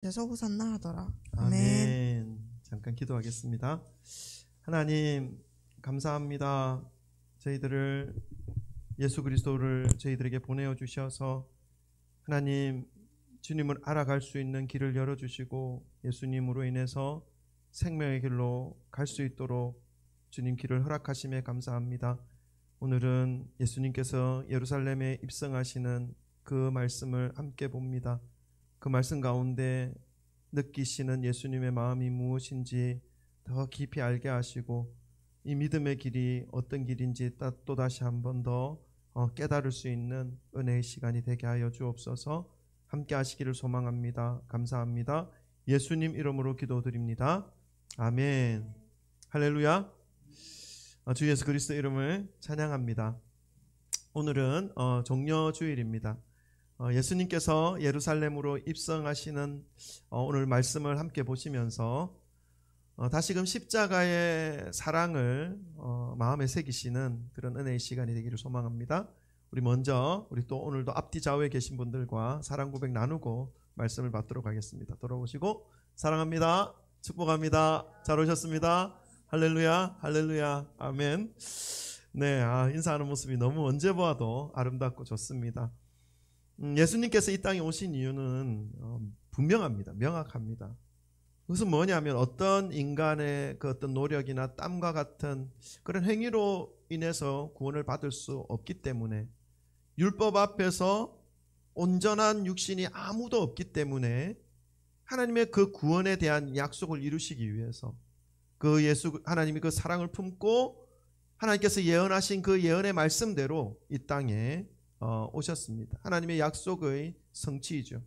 그래서 호산나 하더라. 아멘. 잠깐 기도하겠습니다. 하나님 감사합니다. 저희들을 예수 그리스도를 저희들에게 보내어 주셔서 하나님 주님을 알아갈 수 있는 길을 열어주시고 예수님으로 인해서 생명의 길로 갈 수 있도록 주님 길을 허락하심에 감사합니다. 오늘은 예수님께서 예루살렘에 입성하시는 그 말씀을 함께 봅니다. 그 말씀 가운데 느끼시는 예수님의 마음이 무엇인지 더 깊이 알게 하시고 이 믿음의 길이 어떤 길인지 또다시 한 번 더 깨달을 수 있는 은혜의 시간이 되게 하여 주옵소서. 함께 하시기를 소망합니다. 감사합니다. 예수님 이름으로 기도드립니다. 아멘. 할렐루야. 주 예수 그리스도 이름을 찬양합니다. 오늘은 종려주일입니다. 예수님께서 예루살렘으로 입성하시는 오늘 말씀을 함께 보시면서 다시금 십자가의 사랑을 마음에 새기시는 그런 은혜의 시간이 되기를 소망합니다. 우리 먼저 또 오늘도 앞뒤 좌우에 계신 분들과 사랑 고백 나누고 말씀을 받도록 하겠습니다. 돌아오시고 사랑합니다. 축복합니다. 잘 오셨습니다. 할렐루야, 할렐루야, 아멘. 네, 인사하는 모습이 너무 언제 보아도 아름답고 좋습니다. 예수님께서 이 땅에 오신 이유는 분명합니다. 명확합니다. 그것은 뭐냐면 어떤 인간의 그 어떤 노력이나 땀과 같은 그런 행위로 인해서 구원을 받을 수 없기 때문에, 율법 앞에서 온전한 육신이 아무도 없기 때문에 하나님의 그 구원에 대한 약속을 이루시기 위해서 그 하나님이 그 사랑을 품고 하나님께서 예언하신 그 예언의 말씀대로 이 땅에 오셨습니다. 하나님의 약속의 성취이죠.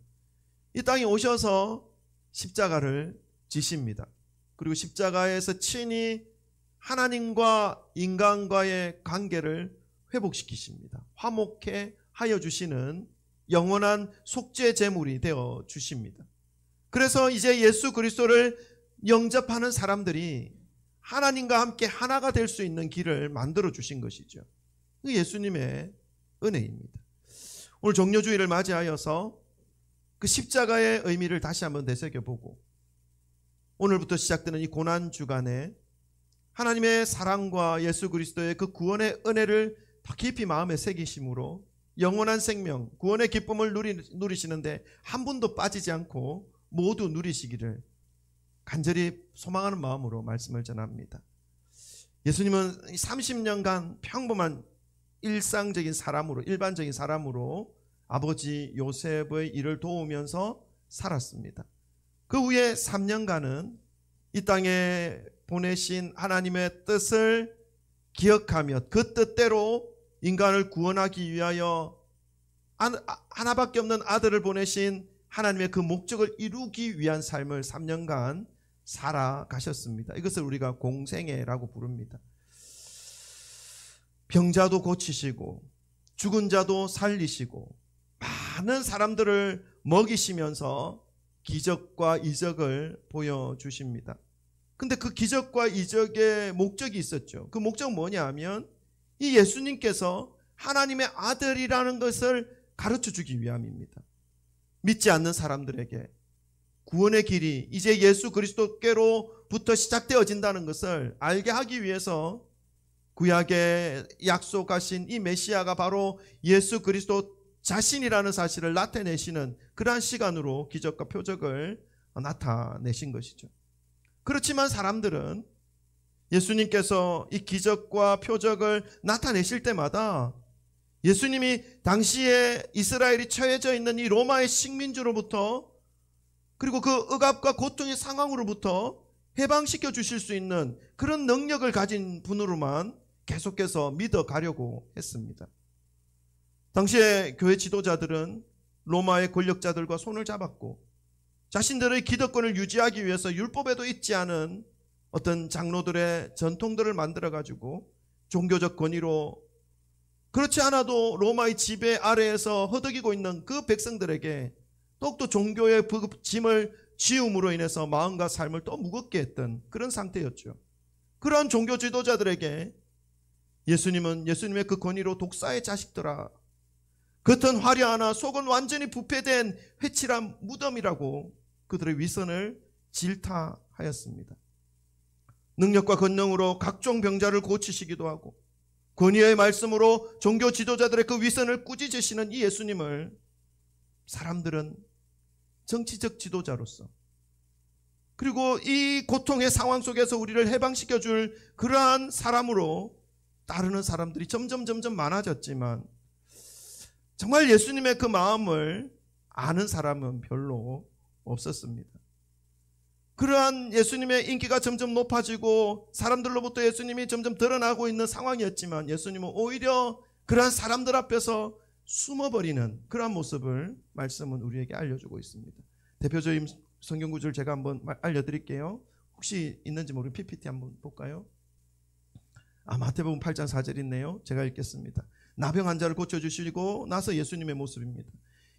이 땅에 오셔서 십자가를 지십니다. 그리고 십자가에서 친히 하나님과 인간과의 관계를 회복시키십니다. 화목해 하여 주시는 영원한 속죄 제물이 되어 주십니다. 그래서 이제 예수 그리스도를 영접하는 사람들이 하나님과 함께 하나가 될 수 있는 길을 만들어 주신 것이죠. 그 예수님의 은혜입니다. 오늘 종려주일을 맞이하여서 그 십자가의 의미를 다시 한번 되새겨보고 오늘부터 시작되는 이 고난주간에 하나님의 사랑과 예수 그리스도의 그 구원의 은혜를 더 깊이 마음에 새기심으로 영원한 생명, 구원의 기쁨을 누리시는데 한 분도 빠지지 않고 모두 누리시기를 간절히 소망하는 마음으로 말씀을 전합니다. 예수님은 30년간 평범한 일상적인 사람으로, 일반적인 사람으로 아버지 요셉의 일을 도우면서 살았습니다. 그 후에 3년간은 이 땅에 보내신 하나님의 뜻을 기억하며 그 뜻대로 인간을 구원하기 위하여 하나밖에 없는 아들을 보내신 하나님의 그 목적을 이루기 위한 삶을 3년간 살아가셨습니다. 이것을 우리가 공생애라고 부릅니다. 병자도 고치시고 죽은 자도 살리시고 많은 사람들을 먹이시면서 기적과 이적을 보여주십니다. 근데 그 기적과 이적의 목적이 있었죠. 그 목적은 뭐냐 하면 이 예수님께서 하나님의 아들이라는 것을 가르쳐주기 위함입니다. 믿지 않는 사람들에게 구원의 길이 이제 예수 그리스도께로부터 시작되어진다는 것을 알게 하기 위해서 구약에 약속하신 이 메시아가 바로 예수 그리스도 자신이라는 사실을 나타내시는 그러한 시간으로 기적과 표적을 나타내신 것이죠. 그렇지만 사람들은 예수님께서 이 기적과 표적을 나타내실 때마다 예수님이 당시에 이스라엘이 처해져 있는 이 로마의 식민지로부터 그리고 그 억압과 고통의 상황으로부터 해방시켜 주실 수 있는 그런 능력을 가진 분으로만 계속해서 믿어가려고 했습니다. 당시에 교회 지도자들은 로마의 권력자들과 손을 잡았고 자신들의 기득권을 유지하기 위해서 율법에도 있지 않은 어떤 장로들의 전통들을 만들어가지고 종교적 권위로 그렇지 않아도 로마의 지배 아래에서 허덕이고 있는 그 백성들에게 더욱더 종교의 짐을 지음으로 인해서 마음과 삶을 더 무겁게 했던 그런 상태였죠. 그러한 종교 지도자들에게 예수님은 예수님의 그 권위로 독사의 자식들아, 겉은 화려하나 속은 완전히 부패된 회칠한 무덤이라고 그들의 위선을 질타하였습니다. 능력과 권능으로 각종 병자를 고치시기도 하고 권위의 말씀으로 종교 지도자들의 그 위선을 꾸짖으시는 이 예수님을 사람들은 정치적 지도자로서 그리고 이 고통의 상황 속에서 우리를 해방시켜 줄 그러한 사람으로 따르는 사람들이 점점 많아졌지만 정말 예수님의 그 마음을 아는 사람은 별로 없었습니다. 그러한 예수님의 인기가 점점 높아지고 사람들로부터 예수님이 점점 드러나고 있는 상황이었지만 예수님은 오히려 그러한 사람들 앞에서 숨어버리는 그러한 모습을 말씀은 우리에게 알려주고 있습니다. 대표적인 성경 구절을 제가 한번 알려드릴게요. 혹시 있는지 모르는 PPT 한번 볼까요? 마태복음 8장 4절 있네요. 제가 읽겠습니다. 나병 환자를 고쳐주시고 나서 예수님의 모습입니다.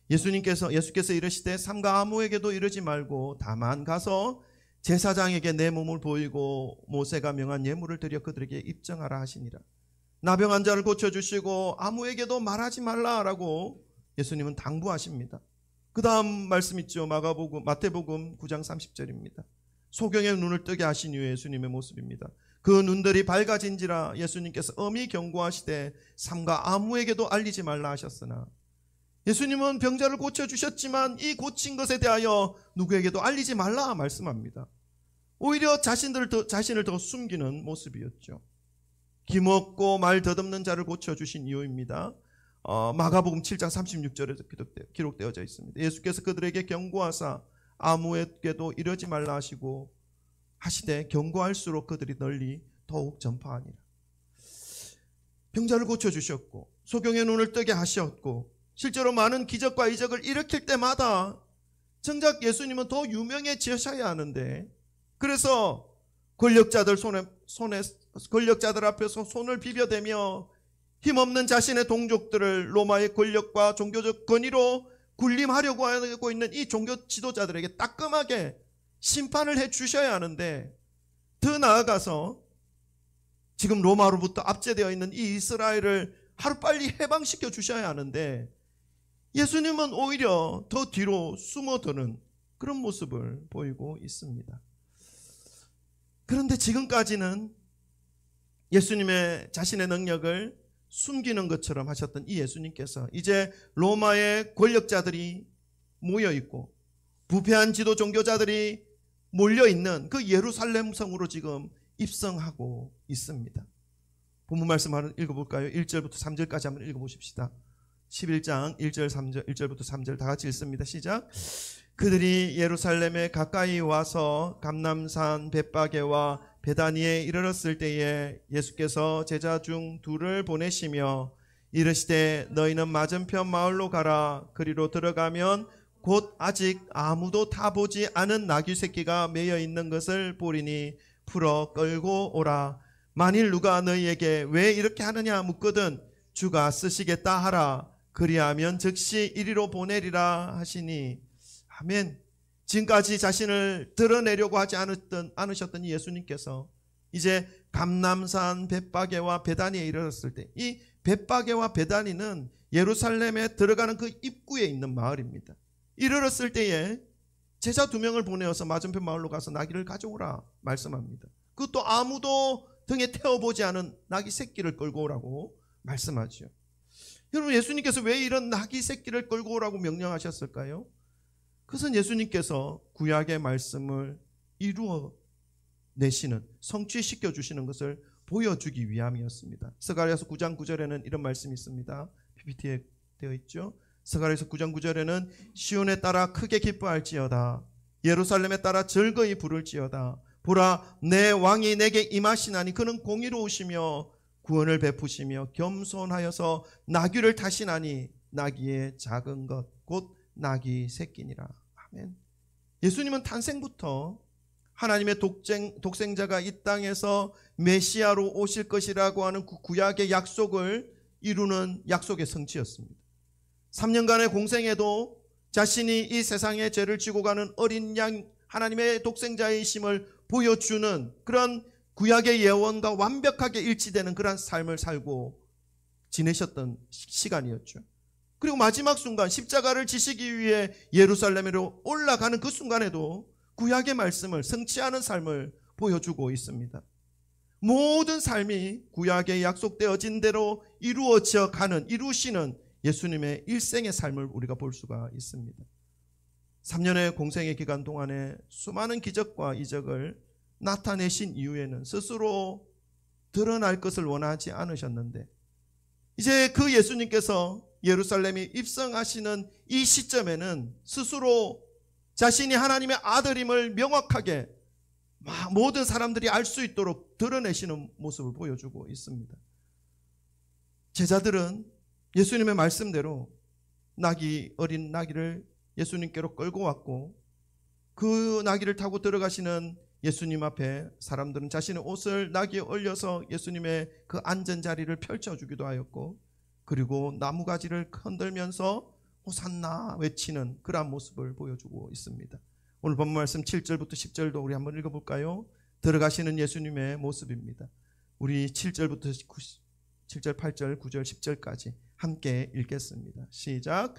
예수께서 이르시되 삼가 아무에게도 이르지 말고 다만 가서 제사장에게 내 몸을 보이고 모세가 명한 예물을 드려 그들에게 입증하라 하시니라. 나병 환자를 고쳐주시고 아무에게도 말하지 말라라고 예수님은 당부하십니다. 그 다음 말씀 있죠. 마태복음 9장 30절입니다. 소경의 눈을 뜨게 하신 이후에 예수님의 모습입니다. 그 눈들이 밝아진지라 예수님께서 엄히 경고하시되 삼가 아무에게도 알리지 말라 하셨으나 예수님은 병자를 고쳐주셨지만 이 고친 것에 대하여 누구에게도 알리지 말라 말씀합니다. 오히려 자신을 더 숨기는 모습이었죠. 기먹고 말 더듬는 자를 고쳐주신 이유입니다. 마가복음 7장 36절에 기록되어져 있습니다. 예수께서 그들에게 경고하사 아무에게도 이러지 말라 하시고 하시되 경고할수록 그들이 널리 더욱 전파하니라. 병자를 고쳐주셨고 소경의 눈을 뜨게 하셨고 실제로 많은 기적과 이적을 일으킬 때마다 정작 예수님은 더 유명해지셔야 하는데 그래서 권력자들 앞에서 손을 비벼대며 힘없는 자신의 동족들을 로마의 권력과 종교적 권위로 군림하려고 하고 있는 이 종교 지도자들에게 따끔하게 심판을 해 주셔야 하는데 더 나아가서 지금 로마로부터 압제되어 있는 이 이스라엘을 하루빨리 해방시켜 주셔야 하는데 예수님은 오히려 더 뒤로 숨어드는 그런 모습을 보이고 있습니다. 그런데 지금까지는 예수님의 자신의 능력을 숨기는 것처럼 하셨던 이 예수님께서 이제 로마의 권력자들이 모여있고 부패한 지도 종교자들이 몰려있는 그 예루살렘 성으로 지금 입성하고 있습니다. 본문 말씀 한번 읽어볼까요? 1절부터 3절까지 한번 읽어보십시다. 11장 1절 3절 1절부터 3절 다 같이 읽습니다. 시작. 그들이 예루살렘에 가까이 와서 감람산 벳바게와 베다니에 이르렀을 때에 예수께서 제자 중 둘을 보내시며 이르시되 너희는 맞은편 마을로 가라. 그리로 들어가면 곧 아직 아무도 타보지 않은 나귀 새끼가 매여 있는 것을 보리니 풀어 끌고 오라. 만일 누가 너희에게 왜 이렇게 하느냐 묻거든 주가 쓰시겠다 하라. 그리하면 즉시 이리로 보내리라 하시니. 아멘. 지금까지 자신을 드러내려고 하지 않으셨던 이 예수님께서 이제 감람산 벳바게와 베다니에 이르렀을 때 이 벳바게와 베다니는 예루살렘에 들어가는 그 입구에 있는 마을입니다. 이르렀을 때에 제자 2명을 보내어서 맞은편 마을로 가서 나귀를 가져오라 말씀합니다. 그것도 아무도 등에 태워보지 않은 나귀 새끼를 끌고 오라고 말씀하죠. 여러분 예수님께서 왜 이런 나귀 새끼를 끌고 오라고 명령하셨을까요? 그것은 예수님께서 구약의 말씀을 이루어내시는 성취시켜 주시는 것을 보여주기 위함이었습니다. 스가랴서 9장 9절에는 이런 말씀이 있습니다. PPT에 되어 있죠. 스가랴서 9장 9절에는 시온에 따라 크게 기뻐할지어다 예루살렘에 따라 즐거이 부를지어다 보라 내 왕이 내게 임하시나니 그는 공의로우시며 구원을 베푸시며 겸손하여서 나귀를 타시나니 나귀의 작은 것 곧 나귀 새끼니라. 아멘. 예수님은 탄생부터 하나님의 독생자가 이 땅에서 메시아로 오실 것이라고 하는 구약의 약속을 이루는 약속의 성취였습니다. 3년간의 공생에도 자신이 이 세상의 죄를 지고 가는 어린 양 하나님의 독생자이심을 보여주는 그런 구약의 예언과 완벽하게 일치되는 그런 삶을 살고 지내셨던 시간이었죠. 그리고 마지막 순간 십자가를 지시기 위해 예루살렘으로 올라가는 그 순간에도 구약의 말씀을 성취하는 삶을 보여주고 있습니다. 모든 삶이 구약에 약속되어진 대로 이루어져 가는, 이루시는 예수님의 일생의 삶을 우리가 볼 수가 있습니다. 3년의 공생의 기간 동안에 수많은 기적과 이적을 나타내신 이후에는 스스로 드러날 것을 원하지 않으셨는데, 이제 그 예수님께서 예루살렘에 입성하시는 이 시점에는 스스로 자신이 하나님의 아들임을 명확하게 모든 사람들이 알 수 있도록 드러내시는 모습을 보여주고 있습니다. 제자들은 예수님의 말씀대로 어린 나귀를 예수님께로 끌고 왔고, 그 나귀를 타고 들어가시는 예수님 앞에 사람들은 자신의 옷을 나귀에 올려서 예수님의 그 앉은 자리를 펼쳐주기도 하였고, 그리고 나무가지를 흔들면서 호산나 외치는 그러한 모습을 보여주고 있습니다. 오늘 본문 말씀 7절부터 10절도 우리 한번 읽어볼까요? 들어가시는 예수님의 모습입니다. 우리 7절부터 7절, 8절, 9절, 10절까지 함께 읽겠습니다. 시작.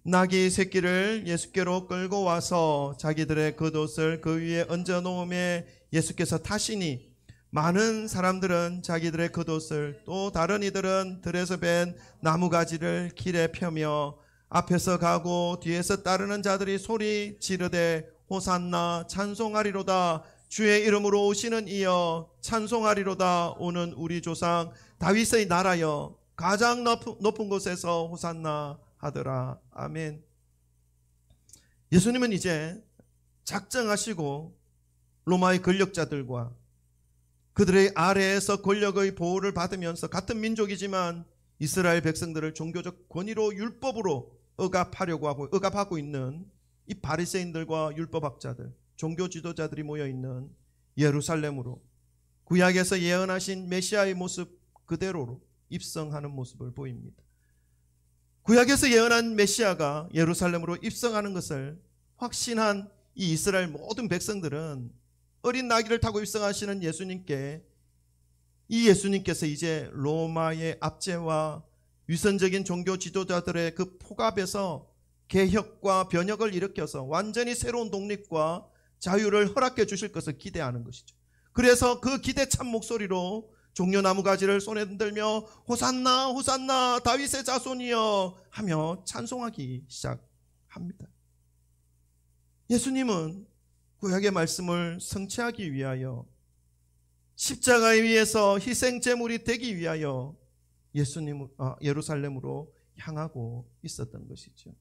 나귀 새끼를 예수께로 끌고 와서 자기들의 겉옷을 그 위에 얹어 놓음에 예수께서 타시니 많은 사람들은 자기들의 겉옷을, 또 다른 이들은 들에서 벤 나무가지를 길에 펴며 앞에서 가고 뒤에서 따르는 자들이 소리 지르되 호산나 찬송하리로다, 주의 이름으로 오시는 이여 찬송하리로다, 오는 우리 조상 다윗의 나라여 가장 높은 곳에서 호산나 하더라. 아멘. 예수님은 이제 작정하시고 로마의 권력자들과 그들의 아래에서 권력의 보호를 받으면서 같은 민족이지만 이스라엘 백성들을 종교적 권위로 율법으로 억압하고 있는 이 바리새인들과 율법학자들, 종교 지도자들이 모여있는 예루살렘으로 구약에서 예언하신 메시아의 모습 그대로로 입성하는 모습을 보입니다. 구약에서 예언한 메시아가 예루살렘으로 입성하는 것을 확신한 이 이스라엘 모든 백성들은 어린 나귀를 타고 입성하시는 예수님께서 이제 로마의 압제와 위선적인 종교 지도자들의 그 폭압에서 개혁과 변혁을 일으켜서 완전히 새로운 독립과 자유를 허락해 주실 것을 기대하는 것이죠. 그래서 그 기대찬 목소리로 종려나무 가지를 손에 흔들며 호산나 호산나 다윗의 자손이여 하며 찬송하기 시작합니다. 예수님은 구약의 말씀을 성취하기 위하여 십자가에 위해서 희생 제물이 되기 위하여 예루살렘으로 향하고 있었던 것이죠.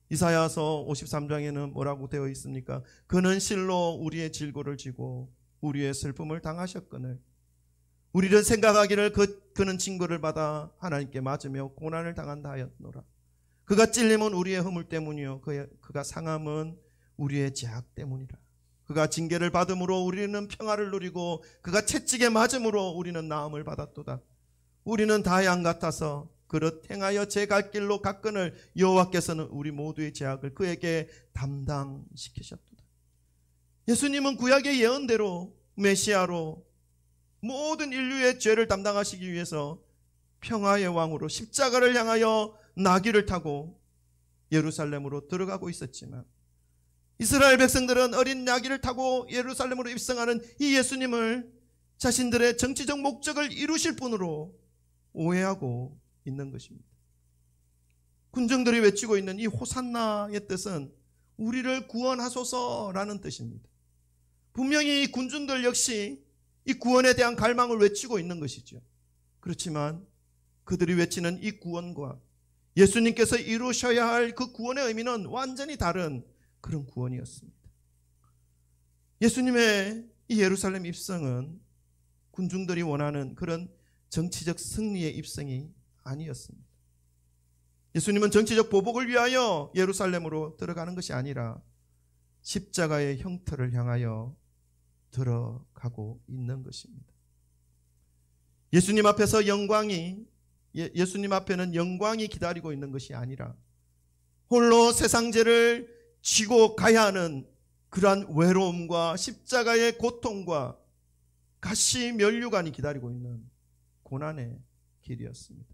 이사야서 53장에는 뭐라고 되어 있습니까? 그는 실로 우리의 질고를 지고 우리의 슬픔을 당하셨거늘 우리를 생각하기를 그는 징벌을 받아 하나님께 맞으며 고난을 당한다 하였노라. 그가 찔림은 우리의 허물 때문이요 그가 상함은 우리의 죄악 때문이라. 그가 징계를 받음으로 우리는 평화를 누리고 그가 채찍에 맞음으로 우리는 나음을 받았도다. 우리는 다 양 같아서 그릇 행하여 제 갈 길로 갔거늘 여호와께서는 우리 모두의 죄악을 그에게 담당시키셨도다. 예수님은 구약의 예언대로 메시아로 모든 인류의 죄를 담당하시기 위해서 평화의 왕으로 십자가를 향하여 나귀를 타고 예루살렘으로 들어가고 있었지만 이스라엘 백성들은 어린 나귀를 타고 예루살렘으로 입성하는 이 예수님을 자신들의 정치적 목적을 이루실 분으로 오해하고 있는 것입니다. 군중들이 외치고 있는 이 호산나의 뜻은 우리를 구원하소서라는 뜻입니다. 분명히 이 군중들 역시 이 구원에 대한 갈망을 외치고 있는 것이죠. 그렇지만 그들이 외치는 이 구원과 예수님께서 이루셔야 할 그 구원의 의미는 완전히 다른 그런 구원이었습니다. 예수님의 이 예루살렘 입성은 군중들이 원하는 그런 정치적 승리의 입성이 아니었습니다. 예수님은 정치적 보복을 위하여 예루살렘으로 들어가는 것이 아니라 십자가의 형태를 향하여 들어가고 있는 것입니다. 예수님 앞에서 예수님 앞에는 영광이 기다리고 있는 것이 아니라 홀로 세상 죄를 지고 가야 하는 그러한 외로움과 십자가의 고통과 가시 면류관이 기다리고 있는 고난의 길이었습니다.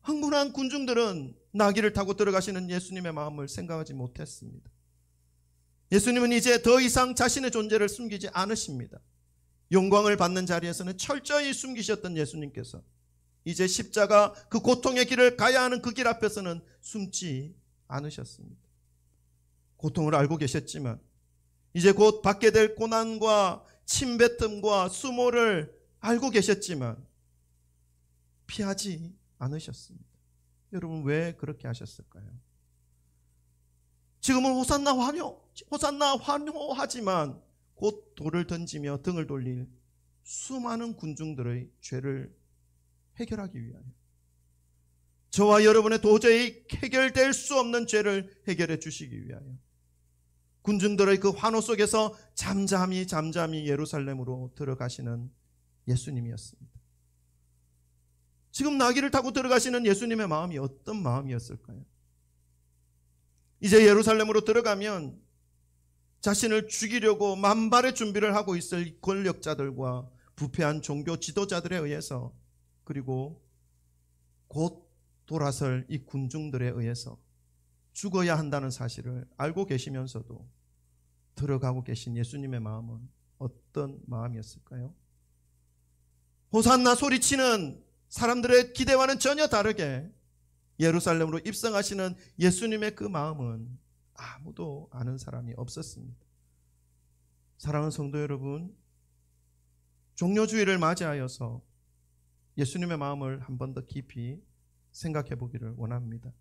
흥분한 군중들은 나귀를 타고 들어가시는 예수님의 마음을 생각하지 못했습니다. 예수님은 이제 더 이상 자신의 존재를 숨기지 않으십니다. 영광을 받는 자리에서는 철저히 숨기셨던 예수님께서 이제 십자가 그 고통의 길을 가야 하는 그 길 앞에서는 숨지 않으셨습니다. 고통을 알고 계셨지만 이제 곧 받게 될 고난과 침뱉음과 수모를 알고 계셨지만 피하지 않으셨습니다. 여러분, 왜 그렇게 하셨을까요? 지금은 호산나 환호하지만 곧 돌을 던지며 등을 돌릴 수많은 군중들의 죄를 해결하기 위하여, 저와 여러분의 도저히 해결될 수 없는 죄를 해결해 주시기 위하여 군중들의 그 환호 속에서 잠잠히 예루살렘으로 들어가시는 예수님이었습니다. 지금 나귀를 타고 들어가시는 예수님의 마음이 어떤 마음이었을까요? 이제 예루살렘으로 들어가면 자신을 죽이려고 만발의 준비를 하고 있을 권력자들과 부패한 종교 지도자들에 의해서, 그리고 곧 돌아설 이 군중들에 의해서 죽어야 한다는 사실을 알고 계시면서도 들어가고 계신 예수님의 마음은 어떤 마음이었을까요? 호산나 소리치는 사람들의 기대와는 전혀 다르게 예루살렘으로 입성하시는 예수님의 그 마음은 아무도 아는 사람이 없었습니다. 사랑하는 성도 여러분, 종료주의를 맞이하여서 예수님의 마음을 한 번 더 깊이 생각해 보기를 원합니다.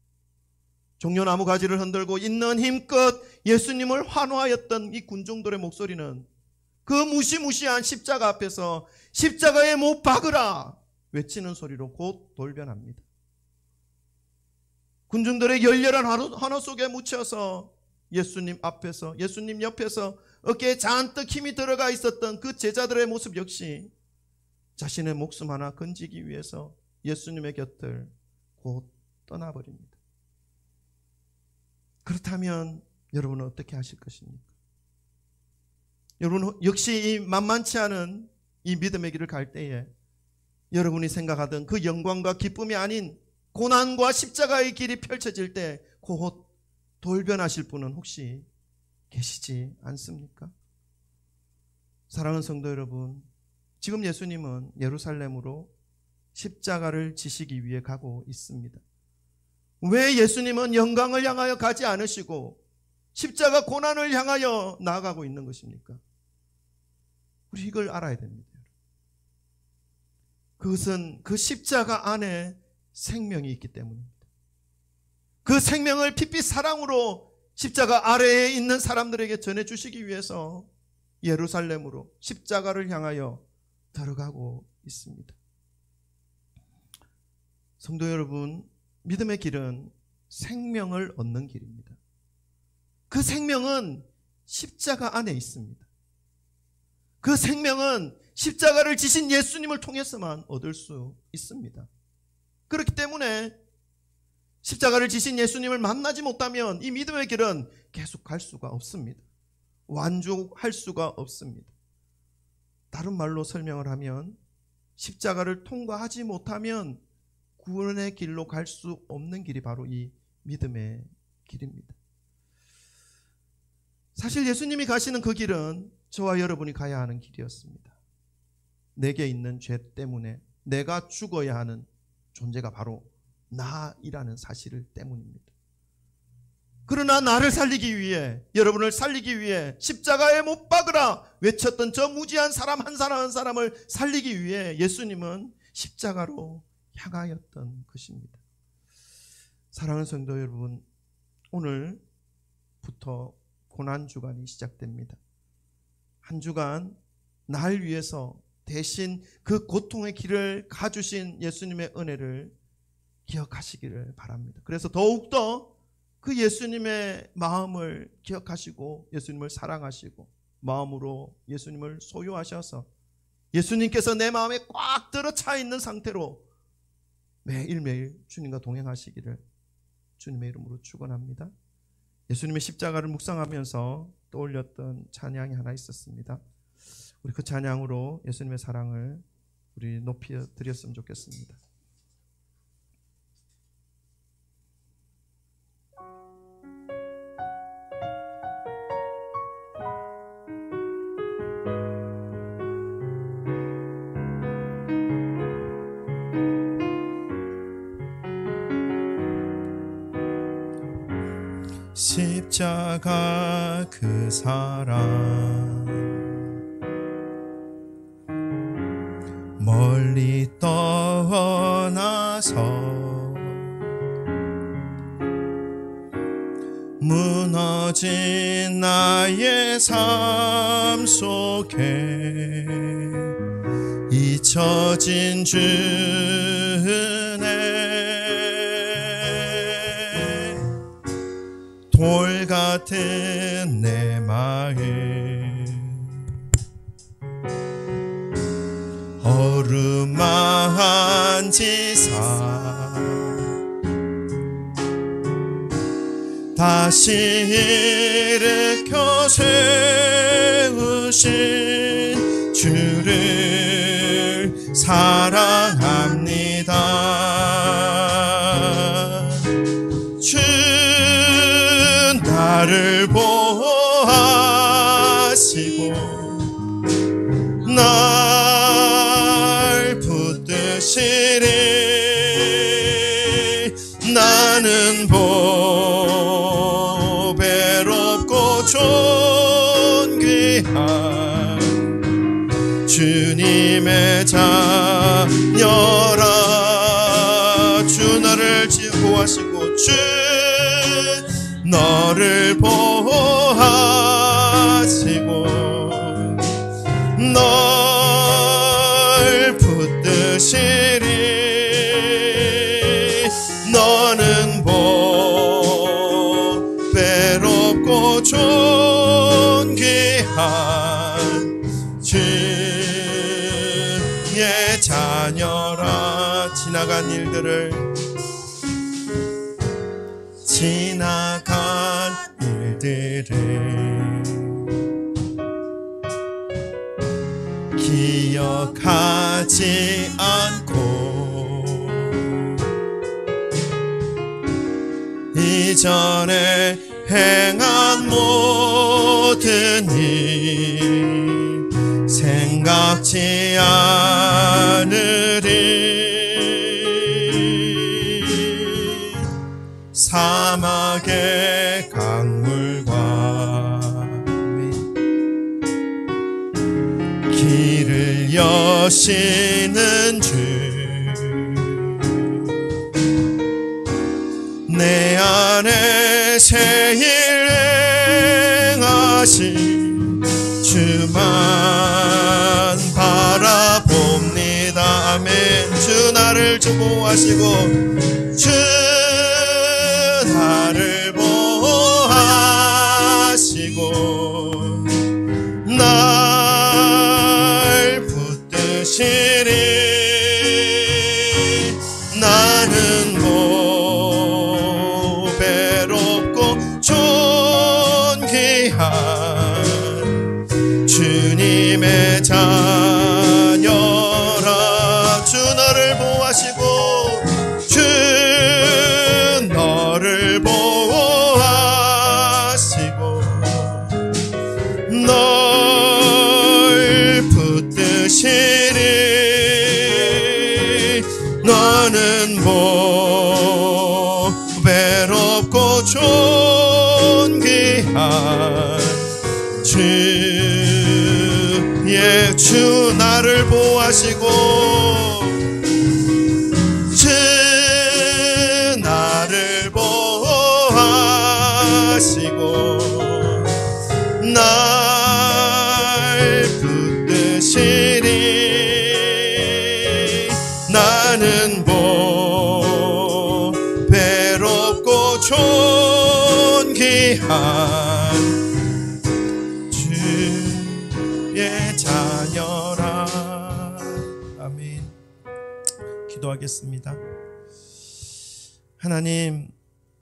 종려나무 가지를 흔들고 있는 힘껏 예수님을 환호하였던 이 군중들의 목소리는 그 무시무시한 십자가 앞에서 십자가에 못 박으라 외치는 소리로 곧 돌변합니다. 군중들의 열렬한 환호 속에 묻혀서 예수님 앞에서, 예수님 옆에서 어깨에 잔뜩 힘이 들어가 있었던 그 제자들의 모습 역시 자신의 목숨 하나 건지기 위해서 예수님의 곁을 곧 떠나버립니다. 그렇다면 여러분은 어떻게 하실 것입니까? 여러분 역시 이 만만치 않은 이 믿음의 길을 갈 때에 여러분이 생각하던 그 영광과 기쁨이 아닌 고난과 십자가의 길이 펼쳐질 때 곧 돌변하실 분은 혹시 계시지 않습니까? 사랑하는 성도 여러분, 지금 예수님은 예루살렘으로 십자가를 지시기 위해 가고 있습니다. 왜 예수님은 영광을 향하여 가지 않으시고 십자가 고난을 향하여 나아가고 있는 것입니까? 우리 이걸 알아야 됩니다. 그것은 그 십자가 안에 생명이 있기 때문입니다. 그 생명을 빛빛 사랑으로 십자가 아래에 있는 사람들에게 전해주시기 위해서 예루살렘으로 십자가를 향하여 들어가고 있습니다. 성도 여러분, 믿음의 길은 생명을 얻는 길입니다. 그 생명은 십자가 안에 있습니다. 그 생명은 십자가를 지신 예수님을 통해서만 얻을 수 있습니다. 그렇기 때문에 십자가를 지신 예수님을 만나지 못하면 이 믿음의 길은 계속 갈 수가 없습니다. 완주할 수가 없습니다. 다른 말로 설명을 하면 십자가를 통과하지 못하면 구원의 길로 갈 수 없는 길이 바로 이 믿음의 길입니다. 사실 예수님이 가시는 그 길은 저와 여러분이 가야 하는 길이었습니다. 내게 있는 죄 때문에 내가 죽어야 하는 존재가 바로 나이라는 사실 때문입니다. 그러나 나를 살리기 위해, 여러분을 살리기 위해 십자가에 못 박으라 외쳤던 저 무지한 사람 한 사람 한 사람을 살리기 위해 예수님은 십자가로 향하였던 것입니다. 사랑하는 성도 여러분, 오늘부터 고난주간이 시작됩니다. 한 주간 날 위해서 대신 그 고통의 길을 가주신 예수님의 은혜를 기억하시기를 바랍니다. 그래서 더욱더 그 예수님의 마음을 기억하시고 예수님을 사랑하시고 마음으로 예수님을 소유하셔서 예수님께서 내 마음에 꽉 들어차 있는 상태로 매일매일 주님과 동행하시기를 주님의 이름으로 축원합니다. 예수님의 십자가를 묵상하면서 떠올렸던 찬양이 하나 있었습니다. 우리 그 찬양으로 예수님의 사랑을 우리 높이 드렸으면 좋겠습니다. 십자가 그 사랑 멀리 떠나서 무너진 나의 삶 속에 잊혀진 주네 돌 같은 내 마음 어루만지사 다시 일으켜 세우신 주를 사랑합니다. 주 나를 보호하시고 날 붙드시리 나는 보배롭고 존귀한 주님의 자녀라. 주 너를 보호하시고 주 너를 보호하시고 널 붙드시리 너는 보배롭고 존귀한 주의 자녀라. 지나간 일들을 기억하지 않고 이전에 행한 모든 일 생각지 않으리. 사막의 강물과 길을 여시는 주 내 안에 새 일 행하신 주만 바라봅니다. 아멘. 주 나를 보호하시고 주 나를 보호하시고 날 붙드시리 나는 보배롭고 존귀한 주님의 자녀라. 주 너를 보호하시고 주 너를 보호하시고 널 붙드시리 너는 보배롭고 존귀한 주의 주 나를 보호하시고 주 나를 보호하시고 날 붙드시리 나는 보배롭고 존귀한 주의 자녀라. 아멘. 기도하겠습니다. 하나님,